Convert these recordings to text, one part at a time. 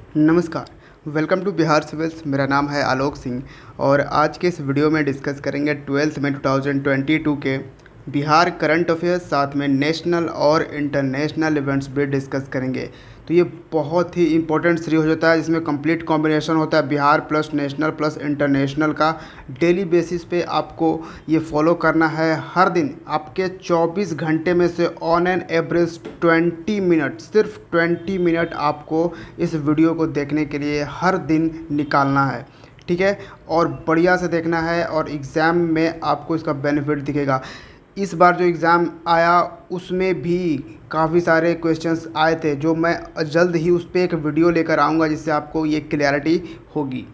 नमस्कार। Welcome to Bihar Civils. मेरा नाम है आलोक सिंह और आज के इस वीडियो में डिस्कस करेंगे 12th में 2022 के बिहार करंट अफेयर्स, साथ में नेशनल और इंटरनेशनल इवेंट्स भी डिस्कस करेंगे। तो ये बहुत ही इंपॉर्टेंट सीरीज हो जाता है जिसमें कंप्लीट कॉम्बिनेशन होता है Bihar plus national plus international का। डेली बेसिस पे आपको ये फॉलो करना है। हर दिन आपके 24 घंटे में से ऑन एन एवरेज 20 मिनट, सिर्फ 20 मिनट आपको इस वीडियो को देखने के लिए हर दिन निकालना है, ठीक है। और बढ़िया से देखना है और एग्ज़ाम में आपको इसका बेनिफिट दिखेगा। इस बार जो एग्ज़ाम आया उसमें भी काफ़ी सारे क्वेश्चंस आए थे जो मैं जल्द ही उस पर एक वीडियो लेकर आऊँगा जिससे आपको ये क्लैरिटी होगी।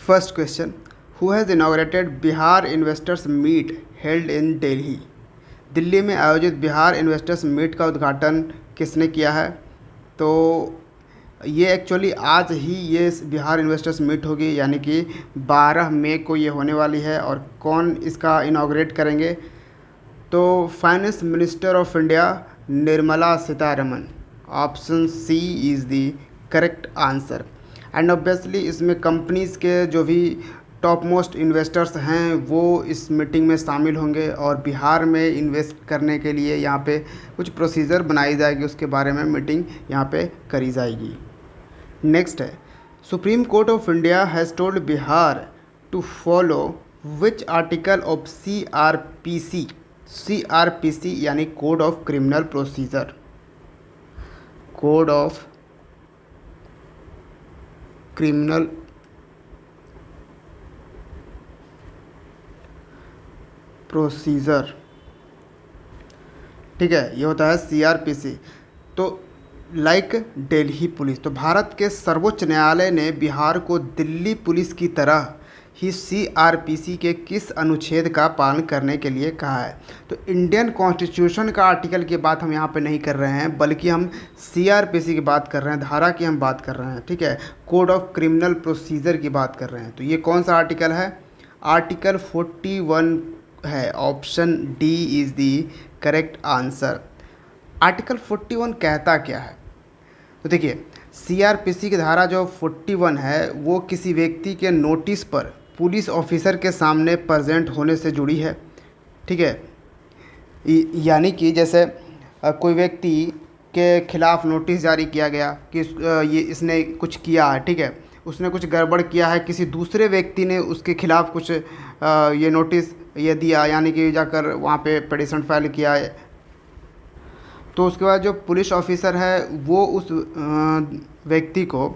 First question, who has inaugurated Bihar investors meet held in Delhi. Delhi में आयोजित बिहार इन्वेस्टर्स मीट का उद्घाटन किसने किया है? तो ये एक्चुअली आज ही ये बिहार इन्वेस्टर्स मीट होगी, यानी कि 12 मई को ये होने वाली है। और कौन इसका इनॉग्रेट करेंगे? तो finance minister of India Nirmala Sitharaman. Option C is the correct answer. And obviously इसमें कंपनीज़ के जो भी टॉप मोस्ट इन्वेस्टर्स हैं वो इस मीटिंग में शामिल होंगे और बिहार में इन्वेस्ट करने के लिए यहाँ पे कुछ प्रोसीजर बनाई जाएगी, उसके बारे में मीटिंग यहाँ पे करी जाएगी। नेक्स्ट है, Supreme Court of India has told Bihar to follow which article of CRPC। CRPC यानी code of criminal procedure. Code of criminal procedure, ठीक है, ये होता है CRPC। तो लाइक दिल्ली पुलिस, तो भारत के सर्वोच्च न्यायालय ने बिहार को दिल्ली पुलिस की तरह ही CRPC के किस अनुच्छेद का पालन करने के लिए कहा है? तो इंडियन कॉन्स्टिट्यूशन का आर्टिकल की बात हम यहाँ पे नहीं कर रहे हैं, बल्कि हम CRPC की बात कर रहे हैं, धारा की हम बात कर रहे हैं, ठीक है। कोड ऑफ क्रिमिनल प्रोसीजर की बात कर रहे हैं। तो ये कौन सा आर्टिकल है? आर्टिकल 41 है। Option D is the correct answer. Article 41 कहता क्या है? तो देखिए, CRPC की धारा जो 41 है वो किसी व्यक्ति के नोटिस पर पुलिस ऑफिसर के सामने प्रेजेंट होने से जुड़ी है, ठीक है। यानी कि जैसे कोई व्यक्ति के खिलाफ़ नोटिस जारी किया गया कि ये इसने कुछ किया है, ठीक है, उसने कुछ गड़बड़ किया है, किसी दूसरे व्यक्ति ने उसके खिलाफ़ कुछ ये नोटिस ये दिया, यानी कि जाकर वहाँ पे पिटीशन फाइल किया है। तो उसके बाद जो पुलिस ऑफिसर है वो उस व्यक्ति को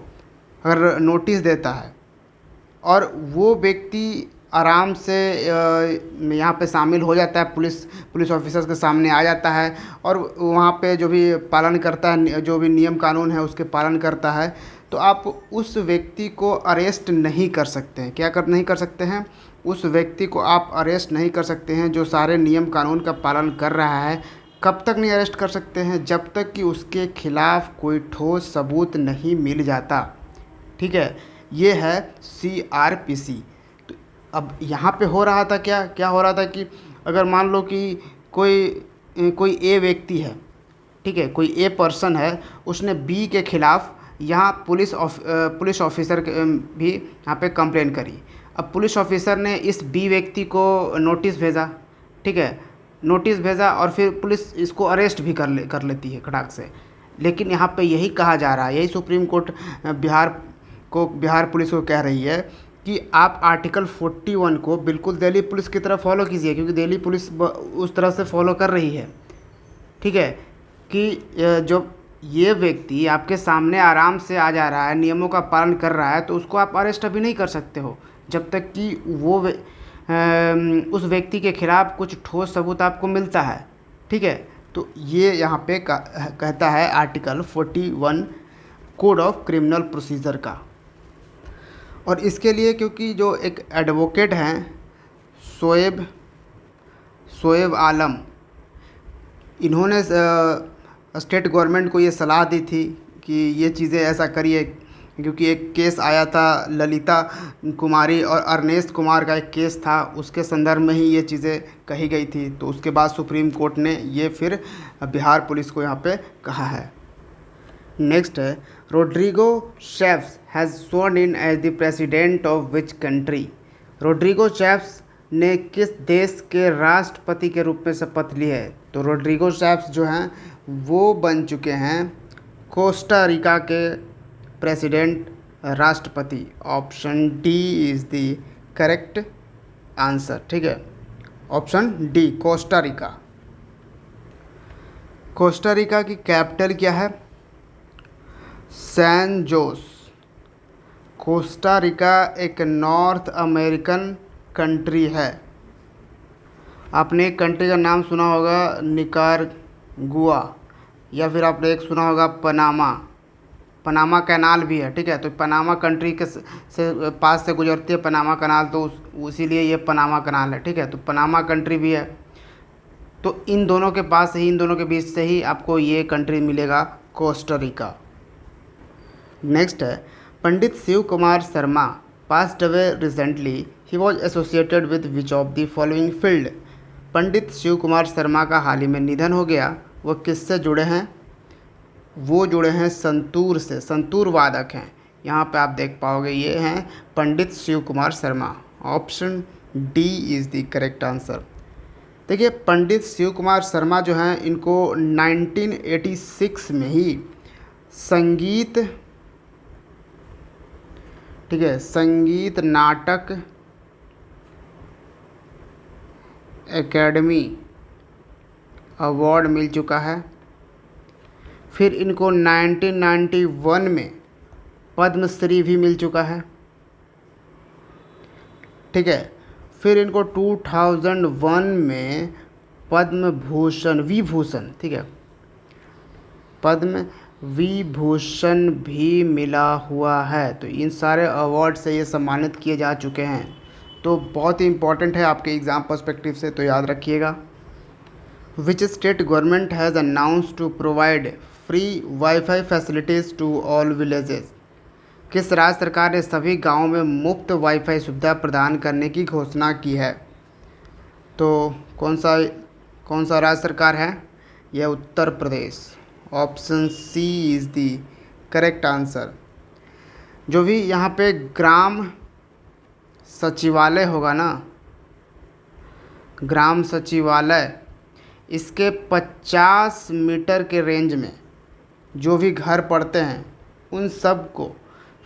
अगर नोटिस देता है और वो व्यक्ति आराम से यहाँ पे शामिल हो जाता है, पुलिस ऑफिसर्स के सामने आ जाता है और वहाँ पे जो भी पालन करता है, जो भी नियम कानून है उसके पालन करता है, तो आप उस व्यक्ति को अरेस्ट नहीं कर सकते हैं। क्या नहीं कर सकते हैं? उस व्यक्ति को आप अरेस्ट नहीं कर सकते हैं जो सारे नियम कानून का पालन कर रहा है। कब तक नहीं अरेस्ट कर सकते हैं? जब तक कि उसके खिलाफ़ कोई ठोस सबूत नहीं मिल जाता, ठीक है। ये है CRPC। तो अब यहाँ पे हो रहा था क्या हो रहा था कि अगर मान लो कि कोई ए व्यक्ति है, ठीक है, कोई ए पर्सन है, उसने बी के खिलाफ़ यहाँ पुलिस ऑफिसर भी यहाँ पे कंप्लेन करी। अब पुलिस ऑफिसर ने इस बी व्यक्ति को नोटिस भेजा, ठीक है, नोटिस भेजा और फिर पुलिस इसको अरेस्ट भी कर लेती है खटाक से। लेकिन यहाँ पे यही कहा जा रहा है, यही सुप्रीम कोर्ट बिहार पुलिस को कह रही है कि आप आर्टिकल 41 को बिल्कुल दिल्ली पुलिस की तरह फॉलो कीजिए, क्योंकि दिल्ली पुलिस उस तरह से फॉलो कर रही है, ठीक है, कि जो ये व्यक्ति आपके सामने आराम से आ जा रहा है, नियमों का पालन कर रहा है, तो उसको आप अरेस्ट अभी नहीं कर सकते हो जब तक कि वो उस व्यक्ति के खिलाफ़ कुछ ठोस सबूत आपको मिलता है, ठीक है। तो ये यहाँ पे कहता है article 41 code of criminal procedure का। और इसके लिए क्योंकि जो एक एडवोकेट हैं शोएब आलम, इन्होंने स्टेट गवर्नमेंट को ये सलाह दी थी कि ये चीज़ें ऐसा करिए, क्योंकि एक केस आया था ललिता कुमारी और अर्नेस्ट कुमार का एक केस था, उसके संदर्भ में ही ये चीज़ें कही गई थी। तो उसके बाद सुप्रीम कोर्ट ने ये फिर बिहार पुलिस को यहाँ पे कहा है। नेक्स्ट है, रोड्रिगो शेफ्स has sworn in as the president of which country. Rodrigo शेफ्स ने किस देश के राष्ट्रपति के रूप में शपथ ली है? तो रोड्रिगो शेफ्स जो हैं वो बन चुके हैं कोस्टा रिका के प्रेसिडेंट, राष्ट्रपति। Option D is the correct answer. ठीक है, option D Costa Rica. Costa Rica की कैपिटल क्या है? San Jose. कोस्टा रिका एक नॉर्थ अमेरिकन कंट्री है। आपने एक कंट्री का नाम सुना होगा निकारागुआ, या फिर आपने एक सुना होगा पनामा। पनामा कैनाल भी है, ठीक है। तो पनामा कंट्री के से पास से गुजरती है पनामा कैनाल, तो उसीलिए ये पनामा कैनाल है, ठीक है। तो पनामा कंट्री भी है। तो इन दोनों के पास ही, इन दोनों के बीच से ही आपको ये कंट्री मिलेगा, कोस्टा रिका। नेक्स्ट है, Pandit Shiv Kumar Sharma passed away recently, he was associated with which of the following field. Pandit Shiv Kumar Sharma का हाल ही में निधन हो गया, वो किससे जुड़े हैं? वो जुड़े हैं संतूर से, संतूर वादक हैं। यहाँ पे आप देख पाओगे ये हैं Pandit Shiv Kumar Sharma. Option D is the correct answer. देखिए, पंडित शिव कुमार शर्मा जो हैं इनको 1986 में ही संगीत, ठीक है, संगीत नाटक एकेडमी अवार्ड मिल चुका है। फिर इनको 1991 में पद्मश्री भी मिल चुका है, ठीक है। फिर इनको 2001 में पद्म भूषण, विभूषण, ठीक है, पद्म विभूषण भी मिला हुआ है। तो इन सारे अवार्ड से ये सम्मानित किए जा चुके हैं। तो बहुत ही इम्पॉर्टेंट है आपके एग्ज़ाम पर्सपेक्टिव से, तो याद रखिएगा। Which state government has announced to provide free WiFi facilities to all villages. किस राज्य सरकार ने सभी गाँवों में मुफ्त वाईफाई सुविधा प्रदान करने की घोषणा की है? तो कौन सा राज्य सरकार है? यह Uttar Pradesh. Option C is the correct answer. जो भी यहाँ पे ग्राम सचिवालय होगा ना, ग्राम सचिवालय, इसके 50 मीटर के रेंज में जो भी घर पड़ते हैं उन सब को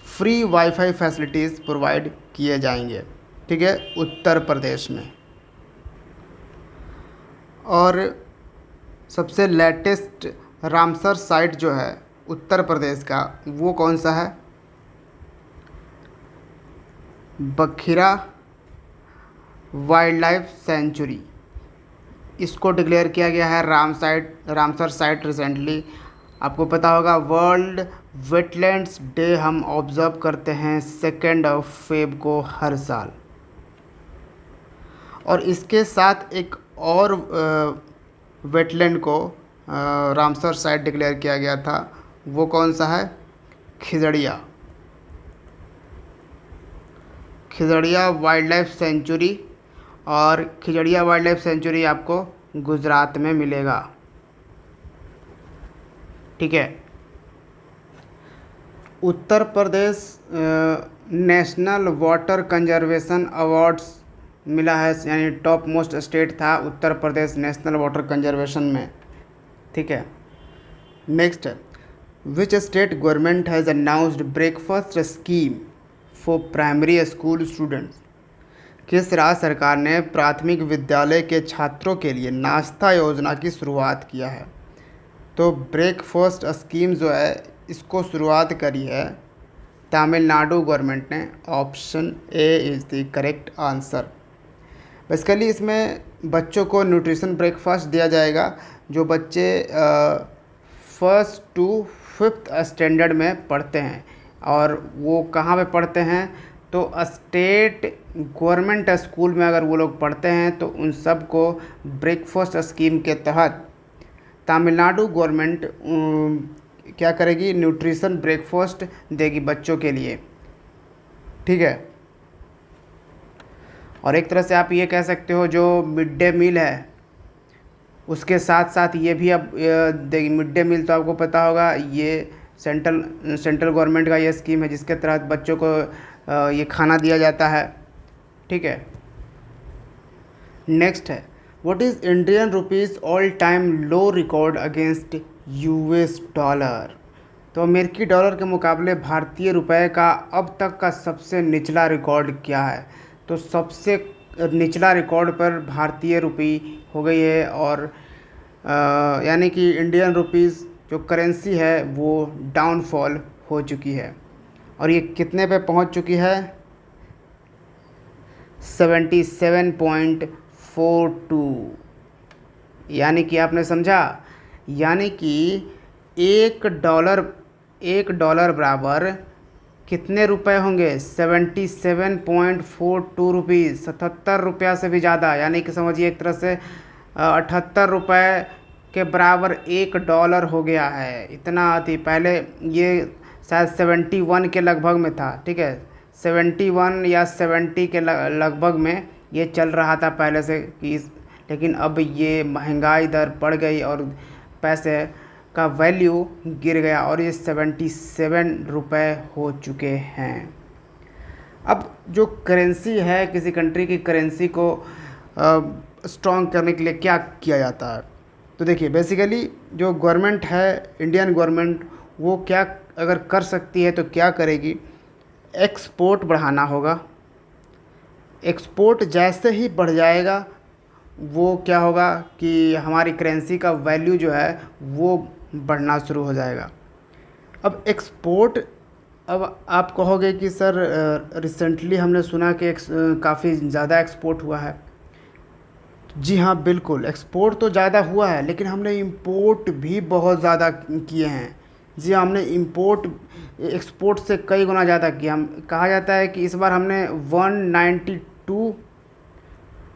फ्री वाईफाई फैसिलिटीज़ प्रोवाइड किए जाएंगे, ठीक है, उत्तर प्रदेश में। और सबसे लेटेस्ट रामसर साइट जो है उत्तर प्रदेश का, वो कौन सा है? Bakhira wild life sanctuary. इसको डिक्लेयर किया गया है रामसर साइट रिसेंटली। आपको पता होगा वर्ल्ड वेटलैंड्स डे हम ऑब्ज़र्व करते हैं 2 फेब को हर साल। और इसके साथ एक और वेटलैंड को रामसर साइट डिक्लेयर किया गया था, वो कौन सा है? Khijadiya wild life sanctuary. और खिजड़िया वाइल्ड लाइफ सेंचुरी आपको गुजरात में मिलेगा, ठीक है। Uttar Pradesh national water conservation awards मिला है, यानी टॉप मोस्ट स्टेट था Uttar Pradesh national water conservation में, ठीक है। Next, which state government has announced breakfast scheme for primary school students. किस राज्य सरकार ने प्राथमिक विद्यालय के छात्रों के लिए नाश्ता योजना की शुरुआत किया है? तो ब्रेकफास्ट स्कीम जो है इसको शुरुआत करी है तमिलनाडु गवर्नमेंट ने। Option A is the correct answer. Basically इसमें बच्चों को न्यूट्रिशन ब्रेकफास्ट दिया जाएगा जो बच्चे 1st to 5th स्टैंडर्ड में पढ़ते हैं। और वो कहाँ पे पढ़ते हैं? तो स्टेट गवर्नमेंट स्कूल में अगर वो लोग पढ़ते हैं तो उन सब को ब्रेकफास्ट स्कीम के तहत तमिलनाडु गवर्नमेंट क्या करेगी? न्यूट्रिशन ब्रेकफास्ट देगी बच्चों के लिए, ठीक है। और एक तरह से आप ये कह सकते हो जो मिड डे मील है उसके साथ साथ ये भी अब देगी। मिड डे मील तो आपको पता होगा ये सेंट्रल गवर्नमेंट का ये स्कीम है जिसके तहत बच्चों को ये खाना दिया जाता है। ठीक है। नेक्स्ट है, what is Indian rupees all time low record against US dollar. तो अमेरिकी डॉलर के मुकाबले भारतीय रुपए का अब तक का सबसे निचला रिकॉर्ड क्या है। तो सबसे निचला रिकॉर्ड पर भारतीय रुपये हो गई है, और यानी कि इंडियन रुपीज़ जो करेंसी है वो डाउनफॉल हो चुकी है, और ये कितने पे पहुंच चुकी है, 77.42। यानी कि आपने समझा, यानी कि एक डॉलर बराबर कितने रुपए होंगे, 77.42 रुपीज़, 77 रुपया से भी ज़्यादा। यानी कि समझिए एक तरह से 78 रुपये के बराबर एक डॉलर हो गया है। इतना आती, पहले ये शायद 71 के लगभग में था। ठीक है, 71 या 70 के लगभग में ये चल रहा था पहले से कि, लेकिन अब ये महंगाई दर बढ़ गई और पैसे का वैल्यू गिर गया और ये 77 रुपये हो चुके हैं। अब जो करेंसी है, किसी कंट्री की करेंसी को स्ट्रॉन्ग करने के लिए क्या किया जाता है। तो देखिए, बेसिकली जो गवर्नमेंट है, इंडियन गवर्नमेंट, वो क्या अगर कर सकती है तो क्या करेगी, एक्सपोर्ट बढ़ाना होगा। एक्सपोर्ट जैसे ही बढ़ जाएगा वो क्या होगा कि हमारी करेंसी का वैल्यू जो है वो बढ़ना शुरू हो जाएगा। अब एक्सपोर्ट, अब आप कहोगे कि सर रिसेंटली हमने सुना कि काफ़ी ज़्यादा एक्सपोर्ट हुआ है। जी हाँ, बिल्कुल, एक्सपोर्ट तो ज़्यादा हुआ है, लेकिन हमने इंपोर्ट भी बहुत ज़्यादा किए हैं। जी हाँ, हमने इंपोर्ट एक्सपोर्ट से कई गुना ज़्यादा किया। हम कहा जाता है कि इस बार हमने 192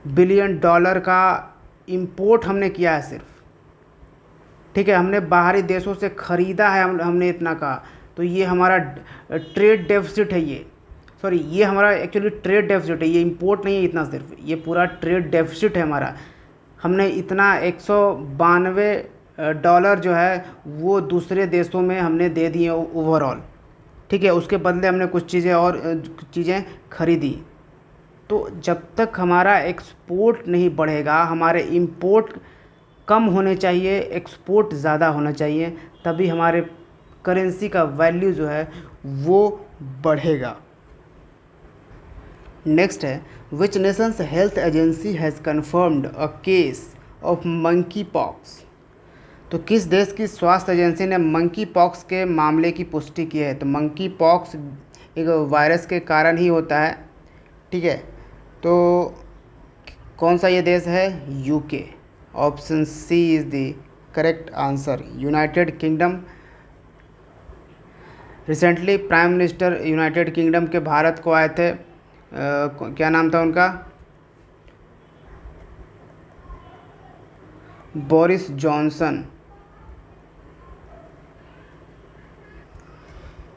बिलियन डॉलर का इंपोर्ट हमने किया है सिर्फ। ठीक है, हमने बाहरी देशों से ख़रीदा है हमने इतना का। तो ये हमारा ट्रेड डेफिसिट है, ये हमारा एक्चुअली ट्रेड डेफिसिट है, ये इंपोर्ट नहीं है इतना, सिर्फ ये पूरा ट्रेड डेफिसिट है हमारा। हमने इतना 192 डॉलर जो है वो दूसरे देशों में हमने दे दिए ओवरऑल। ठीक है, उसके बदले हमने कुछ चीज़ें खरीदी। तो जब तक हमारा एक्सपोर्ट नहीं बढ़ेगा, हमारे इंपोर्ट कम होने चाहिए, एक्सपोर्ट ज़्यादा होना चाहिए, तभी हमारे करेंसी का वैल्यू जो है वो बढ़ेगा। नेक्स्ट है, which nation's health agency has confirmed a case of monkeypox. तो किस देश की स्वास्थ्य एजेंसी ने मंकी पॉक्स के मामले की पुष्टि की है। तो मंकी पॉक्स एक वायरस के कारण ही होता है। ठीक है, तो कौन सा ये देश है, UK. Option C is the correct answer, United Kingdom. Recently prime minister United Kingdom के भारत को आए थे, क्या नाम था उनका, बोरिस जॉनसन।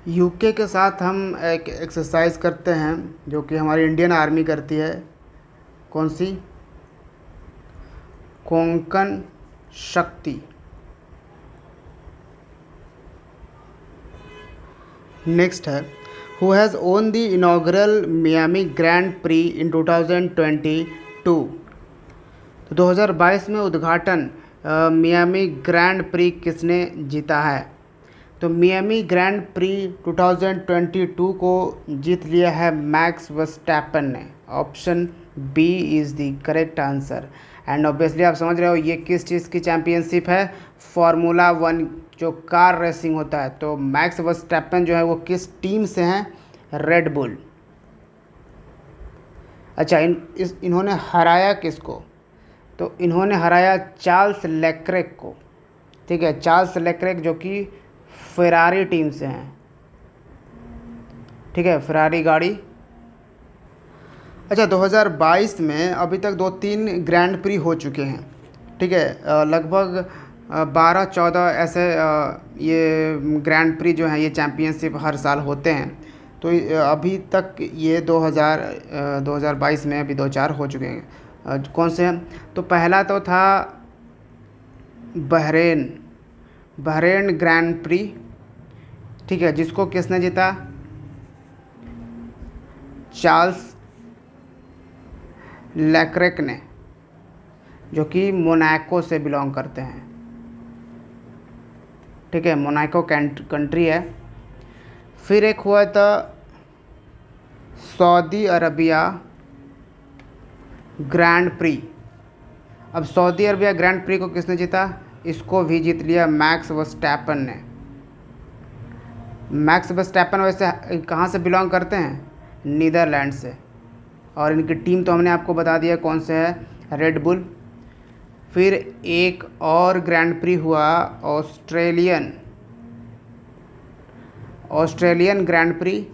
यूके के साथ हम एक एक्सरसाइज करते हैं जो कि हमारी इंडियन आर्मी करती है। कौन सी, कोंकण शक्ति। नेक्स्ट है, who has won the inaugural Miami grand prix in 2022। तो 2022 में उद्घाटन मियामी ग्रैंड प्री किसने जीता है। तो मियामी ग्रैंड प्री 2022 को जीत लिया है मैक्स वर्स्टैपन ने। Option B is the correct answer. And obviously आप समझ रहे हो ये किस चीज़ की चैम्पियनशिप है, फार्मूला 1 जो कार रेसिंग होता है। तो मैक्स वर्स्टैपन जो है वो किस टीम से हैं, रेड बुल। अच्छा, इन्होंने हराया किसको, तो इन्होंने हराया चार्ल्स लेक्रेक को। ठीक है, चार्ल्स लेक्रेक जो कि फेरारी टीम से हैं। ठीक है, फेरारी गाड़ी। अच्छा, 2022 में अभी तक 2-3 ग्रैंड प्री हो चुके हैं। ठीक है, लगभग 12-14 ऐसे ये ग्रैंड प्री जो हैं, ये चैम्पियनशिप हर साल होते हैं। तो अभी तक ये 2022 में अभी 2-4 हो चुके हैं। कौन से हैं, तो पहला तो था बहरेन ग्रैंड प्री ठीक है, जिसको किसने जीता? चार्ल्स लेक्रेक ने, जो कि मोनाको से बिलोंग करते हैं। ठीक है, मोनाको कंट्री है। फिर एक हुआ था सऊदी अरबिया ग्रैंड प्री। अब सऊदी अरबिया ग्रैंड प्री को किसने जीता? इसको भी जीत लिया मैक्स वर्स्टैपन ने। मैक्स वर्स्टैपन वैसे कहाँ से बिलोंग करते हैं? नीदरलैंड से। और इनकी टीम तो हमने आपको बता दिया कौन से है, रेड बुल। फिर एक और ग्रैंड प्री हुआ ऑस्ट्रेलियन ग्रैंड प्री,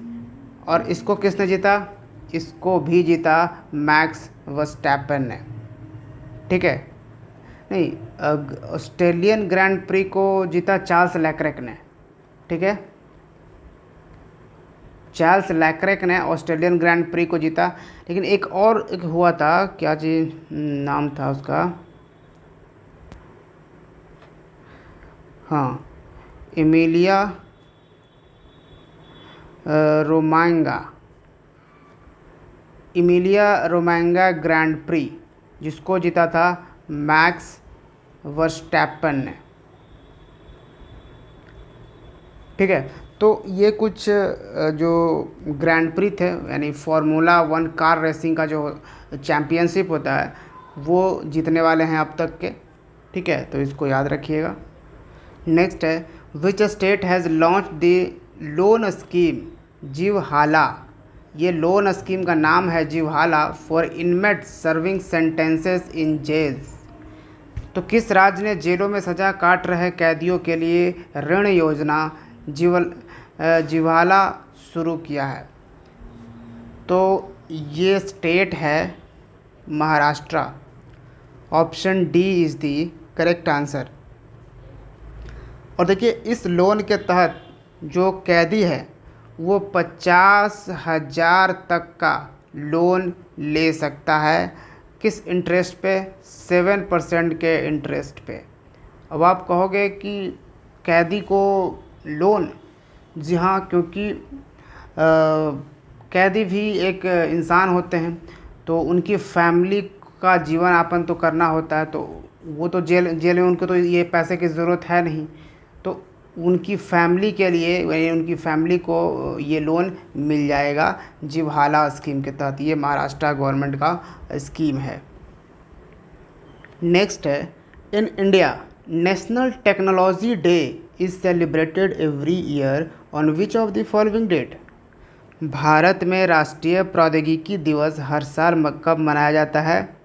और इसको किसने जीता? इसको भी जीता मैक्स वर्स्टैपन ने। ठीक है, नहीं, ऑस्ट्रेलियन ग्रैंड प्री को जीता चार्ल्स लेक्रेक ने। ठीक है, चार्ल्स लेक्रेक ने ऑस्ट्रेलियन ग्रैंड प्री को जीता। लेकिन एक और एक हुआ था, क्या चीज़ नाम था उसका, हाँ, एमिलिया रोमांगा ग्रैंड प्री, जिसको जीता था मैक्स वर्स्टैपन ने। ठीक है, तो ये कुछ जो ग्रैंड प्री थे, यानी फार्मूला 1 कार रेसिंग का जो चैम्पियनशिप होता है, वो जीतने वाले हैं अब तक के। ठीक है, तो इसको याद रखिएगा। नेक्स्ट है, which state has launch the loan scheme Jeevhala. ये लोन स्कीम का नाम है Jeevhala for inmates serving sentences in jails. तो किस राज्य ने जेलों में सज़ा काट रहे कैदियों के लिए ऋण योजना जीवहाला शुरू किया है? तो ये स्टेट है Maharashtra. Option D is the correct answer. और देखिए, इस लोन के तहत जो कैदी है वो 50,000 तक का लोन ले सकता है। किस इंटरेस्ट पे? 7% के इंटरेस्ट पे। अब आप कहोगे कि कैदी को लोन, जी हाँ, क्योंकि कैदी भी एक इंसान होते हैं, तो उनकी फैमिली का जीवन यापन तो करना होता है, तो वो तो जेल में उनको तो ये पैसे की ज़रूरत है नहीं, तो उनकी फैमिली के लिए, यानी उनकी फैमिली को ये लोन मिल जाएगा जीवहाला स्कीम के तहत। ये महाराष्ट्र गवर्नमेंट का स्कीम है। नेक्स्ट है, in India national technology day is celebrated every year on which of the following date. Bharat में राष्ट्रीय प्रौद्योगिकी दिवस हर साल कब मनाया जाता है?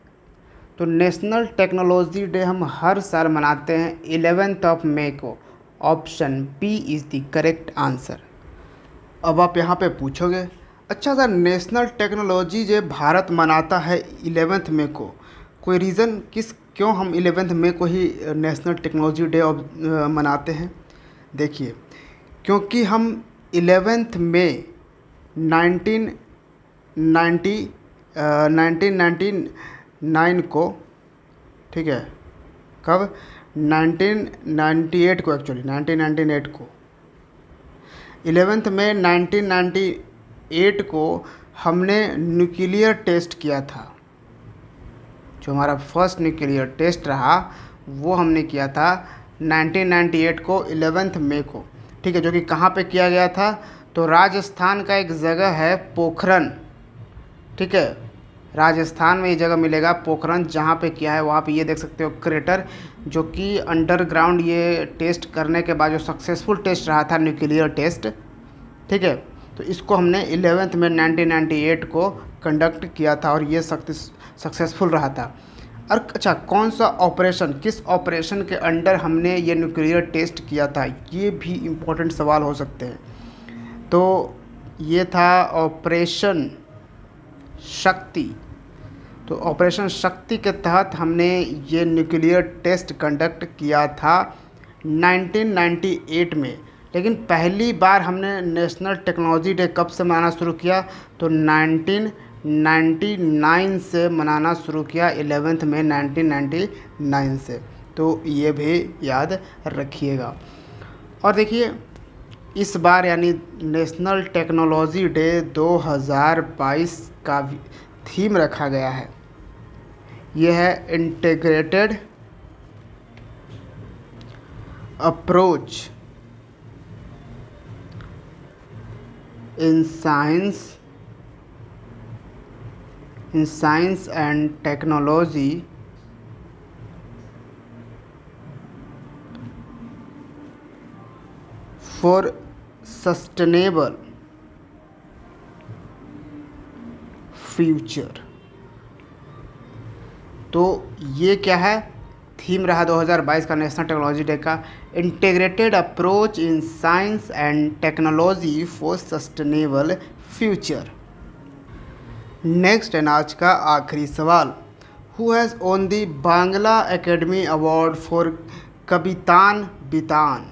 तो नेशनल टेक्नोलॉजी डे हम हर साल मनाते हैं 11 मई को। Option B is the correct answer. अब आप यहाँ पे पूछोगे, अच्छा sir, national technology day Bharat मनाता है 11 मई को, कोई रीज़न क्यों हम 11 मई को ही नेशनल टेक्नोलॉजी डे मनाते हैं? देखिए, क्योंकि हम 11 मई 1999 को, ठीक है, कब? 1998 को, एक्चुअली 1998 को, 11 मई 1998 को हमने न्यूक्लियर टेस्ट किया था। जो हमारा फर्स्ट न्यूक्लियर टेस्ट रहा वो हमने किया था 1998 को 11 मई को। ठीक है, जो कि कहाँ पे किया गया था? तो राजस्थान का एक जगह है पोखरन। ठीक है, राजस्थान में ये जगह मिलेगा पोखरन, जहाँ पे किया है वहाँ पे ये देख सकते हो क्रेटर, जो कि अंडरग्राउंड ये टेस्ट करने के बाद जो सक्सेसफुल टेस्ट रहा था न्यूक्लियर टेस्ट। ठीक है, तो इसको हमने 11 मई 1998 को कंडक्ट किया था और ये सक्सेसफुल रहा था। और अच्छा, कौन सा ऑपरेशन, किस ऑपरेशन के अंडर हमने ये न्यूक्लियर टेस्ट किया था, ये भी इम्पोर्टेंट सवाल हो सकते हैं। तो ये था ऑपरेशन शक्ति। तो ऑपरेशन शक्ति के तहत हमने ये न्यूक्लियर टेस्ट कंडक्ट किया था 1998 में। लेकिन पहली बार हमने नेशनल टेक्नोलॉजी डे कब से मनाना शुरू किया? तो 1999 से मनाना शुरू किया, 11 मई 1999 से। तो ये भी याद रखिएगा। और देखिए, इस बार यानी नेशनल टेक्नोलॉजी डे 2022 का थीम रखा गया है। यह है integrated approach in science and technology for sustainable future. तो ये क्या है, थीम रहा 2022 का नेशनल टेक्नोलॉजी डे का, integrated approach in science and technology for sustainable future. Next and आज का आखिरी सवाल, who has won the Bangla academy award for कवितान बितान।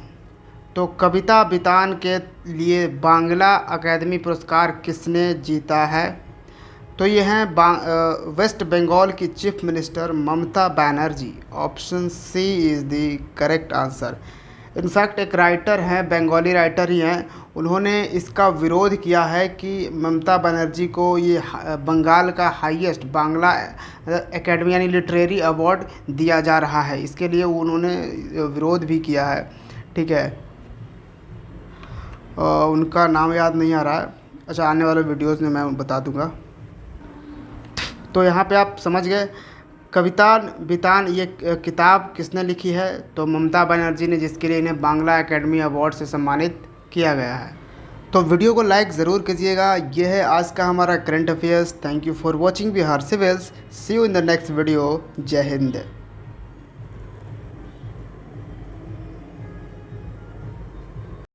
तो कविता बितान के लिए बांग्ला अकादमी पुरस्कार किसने जीता है? तो ये हैं वेस्ट बंगाल की chief minister Mamata Banerjee. Option C is the correct answer. In fact एक राइटर हैं, बंगाली राइटर ही हैं, उन्होंने इसका विरोध किया है कि ममता बनर्जी को ये बंगाल का हाईएस्ट बांग्ला एकेडमी यानी लिटरेरी अवार्ड दिया जा रहा है। इसके लिए उन्होंने विरोध भी किया है। ठीक है, उनका नाम याद नहीं आ रहा है। अच्छा, आने वाले वीडियोज़ में मैं बता दूंगा। तो यहाँ पे आप समझ गए, कवितान बितान ये किताब किसने लिखी है? तो ममता बनर्जी ने, जिसके लिए इन्हें बांग्ला एकेडमी अवार्ड से सम्मानित किया गया है। तो वीडियो को लाइक ज़रूर कीजिएगा। ये है आज का हमारा current affairs. Thank you for watching Bihar Civils. See you in the next video. जय हिंद।